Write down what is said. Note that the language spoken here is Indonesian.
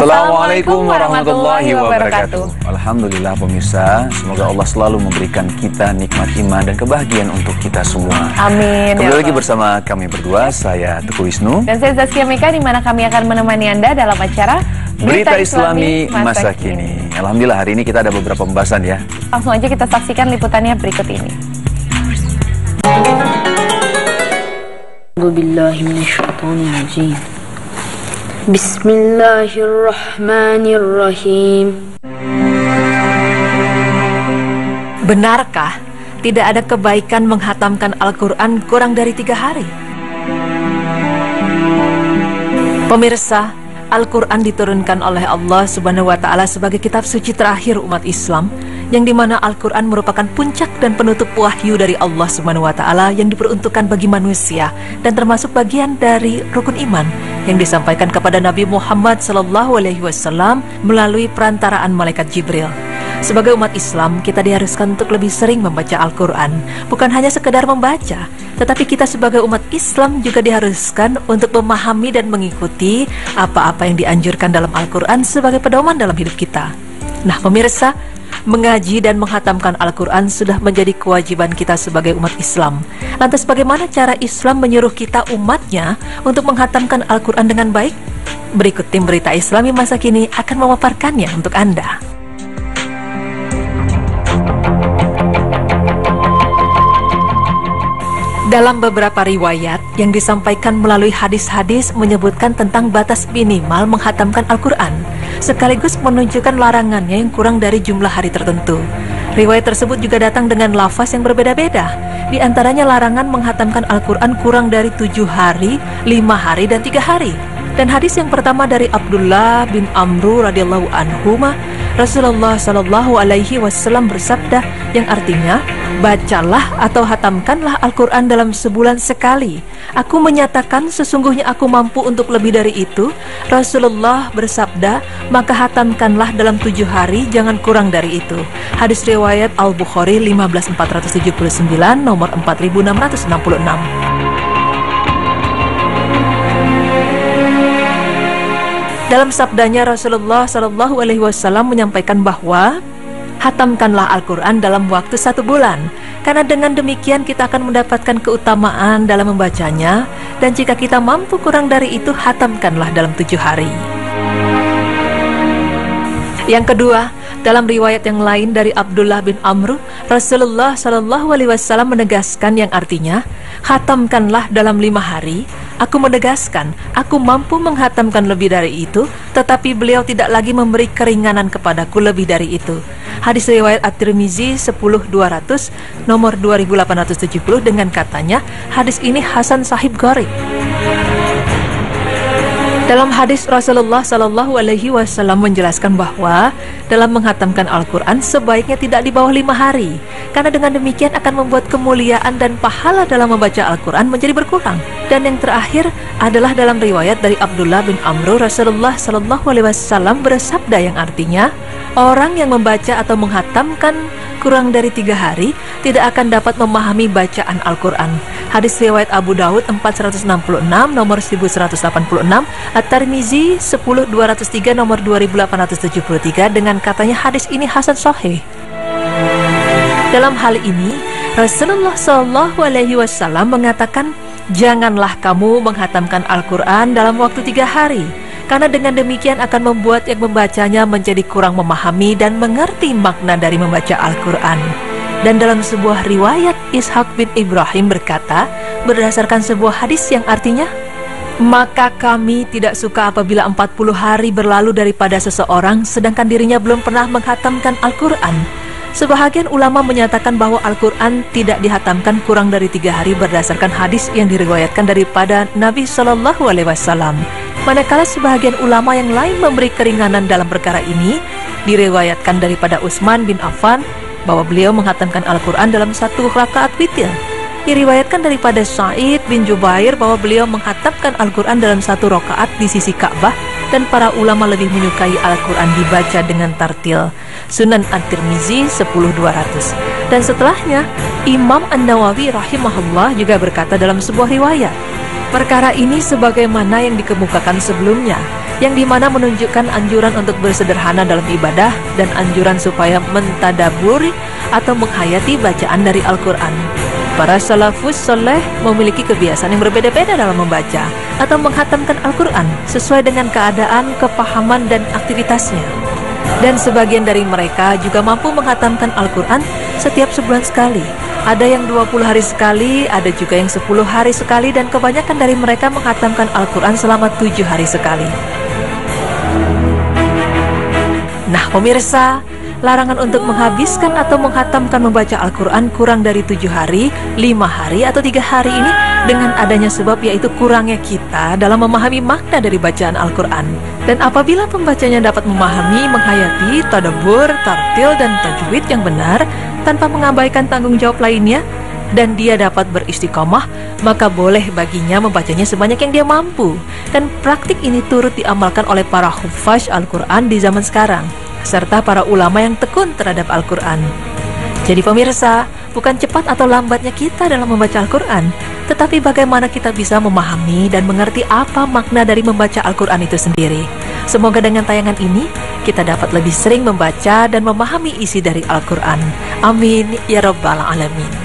Assalamualaikum warahmatullahi wabarakatuh. Alhamdulillah pemirsa, semoga Allah selalu memberikan kita nikmat iman dan kebahagiaan untuk kita semua. Amin. Kembali lagi bersama kami berdua, saya Teguh Wisnu dan saya Zaskia Mika, di mana kami akan menemani Anda dalam acara Berita Islami Masa Kini. Alhamdulillah hari ini kita ada beberapa pembahasan ya. Langsung aja kita saksikan liputannya berikut ini. Bismillahirrahmanirrahim. Benarkah tidak ada kebaikan menghatamkan Al-Quran kurang dari 3 hari? Pemirsa, Al-Quran diturunkan oleh Allah Subhanahu wa Ta'ala sebagai kitab suci terakhir umat Islam, yang dimana Al-Quran merupakan puncak dan penutup wahyu dari Allah Subhanahu wa Ta'ala yang diperuntukkan bagi manusia dan termasuk bagian dari rukun iman yang disampaikan kepada Nabi Muhammad SAW melalui perantaraan malaikat Jibril. Sebagai umat Islam, kita diharuskan untuk lebih sering membaca Al-Quran. Bukan hanya sekedar membaca, tetapi kita sebagai umat Islam juga diharuskan untuk memahami dan mengikuti apa-apa yang dianjurkan dalam Al-Quran sebagai pedoman dalam hidup kita. Nah pemirsa, mengaji dan menghatamkan Al-Quran sudah menjadi kewajiban kita sebagai umat Islam. Lantas bagaimana cara Islam menyuruh kita umatnya untuk menghatamkan Al-Quran dengan baik? Berikut tim Berita Islami Masa Kini akan memaparkannya untuk Anda. Dalam beberapa riwayat yang disampaikan melalui hadis-hadis menyebutkan tentang batas minimal menghatamkan Al-Quran, sekaligus menunjukkan larangannya yang kurang dari jumlah hari tertentu. Riwayat tersebut juga datang dengan lafaz yang berbeda-beda. Di antaranya larangan menghatamkan Al-Quran kurang dari 7 hari, 5 hari, dan 3 hari. Dan hadis yang pertama dari Abdullah bin Amru radhiyallahu anhuma, Rasulullah Shallallahu Alaihi Wasallam bersabda, yang artinya, bacalah atau hatamkanlah Al-Quran dalam sebulan sekali. Aku menyatakan sesungguhnya aku mampu untuk lebih dari itu. Rasulullah bersabda, maka hatamkanlah dalam 7 hari, jangan kurang dari itu. Hadis riwayat Al-Bukhari 15479 nomor 4666. Dalam sabdanya Rasulullah Shallallahu Alaihi Wasallam menyampaikan bahwa hatamkanlah Al-Quran dalam waktu 1 bulan, karena dengan demikian kita akan mendapatkan keutamaan dalam membacanya, dan jika kita mampu kurang dari itu, hatamkanlah dalam 7 hari. Yang kedua, dalam riwayat yang lain dari Abdullah bin Amr, Rasulullah Shallallahu Alaihi Wasallam menegaskan yang artinya, hatamkanlah dalam 5 hari. Aku menegaskan, aku mampu menghatamkan lebih dari itu, tetapi beliau tidak lagi memberi keringanan kepadaku lebih dari itu. Hadis riwayat At-Tirmizi 10200 nomor 2870 dengan katanya, hadis ini Hasan Sahih Gharib. Dalam hadis Rasulullah Shallallahu Alaihi Wasallam menjelaskan bahwa dalam menghatamkan Al-Quran sebaiknya tidak di bawah 5 hari, karena dengan demikian akan membuat kemuliaan dan pahala dalam membaca Al-Quran menjadi berkurang. Dan yang terakhir adalah dalam riwayat dari Abdullah bin Amr, Rasulullah Shallallahu Alaihi Wasallam bersabda yang artinya, orang yang membaca atau menghatamkan kurang dari 3 hari tidak akan dapat memahami bacaan Al-Quran. Hadis riwayat Abu Daud 466 nomor 1186, At-Tirmizi 10203 nomor 2873 dengan katanya hadis ini Hasan Sahih. Dalam hal ini Rasulullah Shallallahu Alaihi Wasallam mengatakan, janganlah kamu menghatamkan Al-Quran dalam waktu 3 hari, karena dengan demikian akan membuat yang membacanya menjadi kurang memahami dan mengerti makna dari membaca Al-Quran. Dan dalam sebuah riwayat, Ishaq bin Ibrahim berkata, berdasarkan sebuah hadis yang artinya, maka kami tidak suka apabila 40 hari berlalu daripada seseorang sedangkan dirinya belum pernah menghatamkan Al-Quran. Sebahagian ulama menyatakan bahwa Al-Quran tidak dihatamkan kurang dari 3 hari berdasarkan hadis yang diriwayatkan daripada Nabi Shallallahu Alaihi Wasallam. Manakala sebahagian ulama yang lain memberi keringanan dalam perkara ini, diriwayatkan daripada Utsman bin Affan bahwa beliau menghatamkan Al-Quran dalam 1 rakaat witir. Diriwayatkan daripada Sa'id bin Jubair bahwa beliau menghatamkan Al-Quran dalam 1 rakaat di sisi Ka'bah, dan para ulama lebih menyukai Al-Quran dibaca dengan tartil. Sunan At-Tirmizi 10200. Dan setelahnya, Imam An-Nawawi rahimahullah juga berkata dalam sebuah riwayat, Perkara ini sebagaimana yang dikemukakan sebelumnya, yang dimana menunjukkan anjuran untuk bersederhana dalam ibadah dan anjuran supaya mentadaburi atau menghayati bacaan dari Al-Quran. Para salafus soleh memiliki kebiasaan yang berbeda-beda dalam membaca atau menghatamkan Al-Quran sesuai dengan keadaan, kepahaman, dan aktivitasnya. Dan sebagian dari mereka juga mampu menghatamkan Al-Quran setiap sebulan sekali. Ada yang 20 hari sekali, ada juga yang 10 hari sekali, dan kebanyakan dari mereka menghatamkan Al-Quran selama 7 hari sekali. Nah pemirsa, larangan untuk menghabiskan atau menghatamkan membaca Al-Quran kurang dari 7 hari, 5 hari, atau 3 hari ini dengan adanya sebab, yaitu kurangnya kita dalam memahami makna dari bacaan Al-Quran. Dan apabila pembacanya dapat memahami, menghayati, tadabbur, tartil, dan tajwid yang benar tanpa mengabaikan tanggung jawab lainnya, dan dia dapat beristiqomah, maka boleh baginya membacanya sebanyak yang dia mampu. Dan praktik ini turut diamalkan oleh para hufaz Al-Quran di zaman sekarang, serta para ulama yang tekun terhadap Al-Quran. Jadi pemirsa, bukan cepat atau lambatnya kita dalam membaca Al-Quran, tetapi bagaimana kita bisa memahami dan mengerti apa makna dari membaca Al-Quran itu sendiri. Semoga dengan tayangan ini, kita dapat lebih sering membaca dan memahami isi dari Al-Quran. Amin ya Rabbal Alamin.